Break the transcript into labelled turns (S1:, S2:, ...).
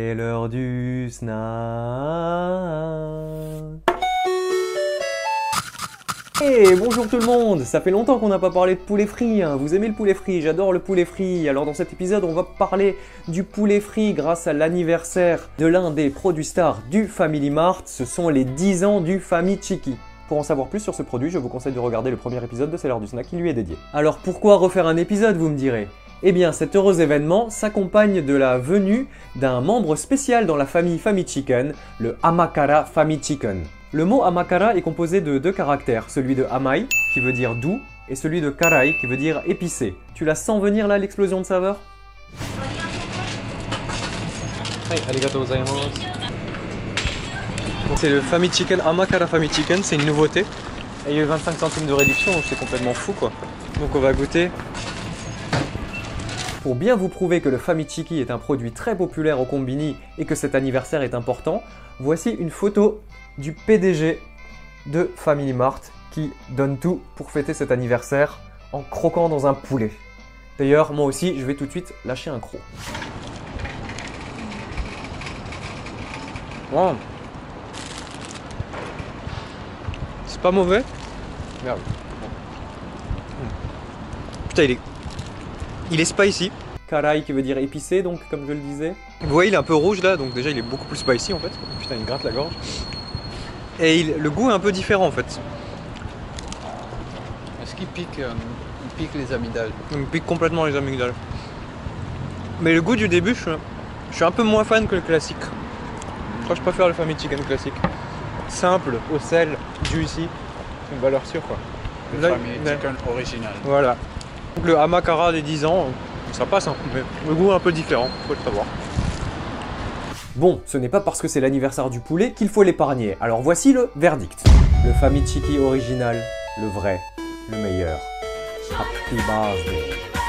S1: C'est l'heure du snack. Hey, bonjour tout le monde. Ça fait longtemps qu'on n'a pas parlé de poulet frit, hein. Vous aimez le poulet frit? J'adore le poulet frit. Alors dans cet épisode, on va parler du poulet frit grâce à l'anniversaire de l'un des produits stars du Family Mart. Ce sont les 10 ans du Famichiki. Pour en savoir plus sur ce produit, je vous conseille de regarder le premier épisode de C'est l'heure du snack qui lui est dédié. Alors pourquoi refaire un épisode, vous me direz? Eh bien, cet heureux événement s'accompagne de la venue d'un membre spécial dans la famille Famichiken, le Amakara Famichiken. Le mot Amakara est composé de deux caractères, celui de Amai, qui veut dire doux, et celui de Karai, qui veut dire épicé. Tu la sens venir là, l'explosion de saveur? Arigatou gozaimasu. C'est le Famichiken, Amakara Famichiken, c'est une nouveauté. Et il y a eu 25 centimes de réduction, donc c'est complètement fou quoi. Donc on va goûter. Pour bien vous prouver que le Famichiki est un produit très populaire au Combini et que cet anniversaire est important, voici une photo du PDG de Family Mart qui donne tout pour fêter cet anniversaire en croquant dans un poulet. D'ailleurs, moi aussi, je vais tout de suite lâcher un croc. Wow. C'est pas mauvais. Merde. Putain, il est spicy. Karai qui veut dire épicé, donc comme je le disais. Vous voyez, il est un peu rouge là, donc déjà il est beaucoup plus spicy en fait. Putain, il gratte la gorge. Et le goût est un peu différent en fait.
S2: Est-ce qu'il pique, les amygdales?
S1: Il me pique complètement les amygdales. Mais le goût du début, je suis un peu moins fan que le classique. Je crois que je préfère le Famichiken classique. Simple, au sel, juicy. C'est une valeur sûre quoi.
S2: Le Famichiken original.
S1: Voilà. Donc le Amakara des 10 ans, ça passe, hein, mais le goût est un peu différent, faut le savoir. Bon, ce n'est pas parce que c'est l'anniversaire du poulet qu'il faut l'épargner. Alors voici le verdict. Le Famichiki original, le vrai, le meilleur. Happy birthday.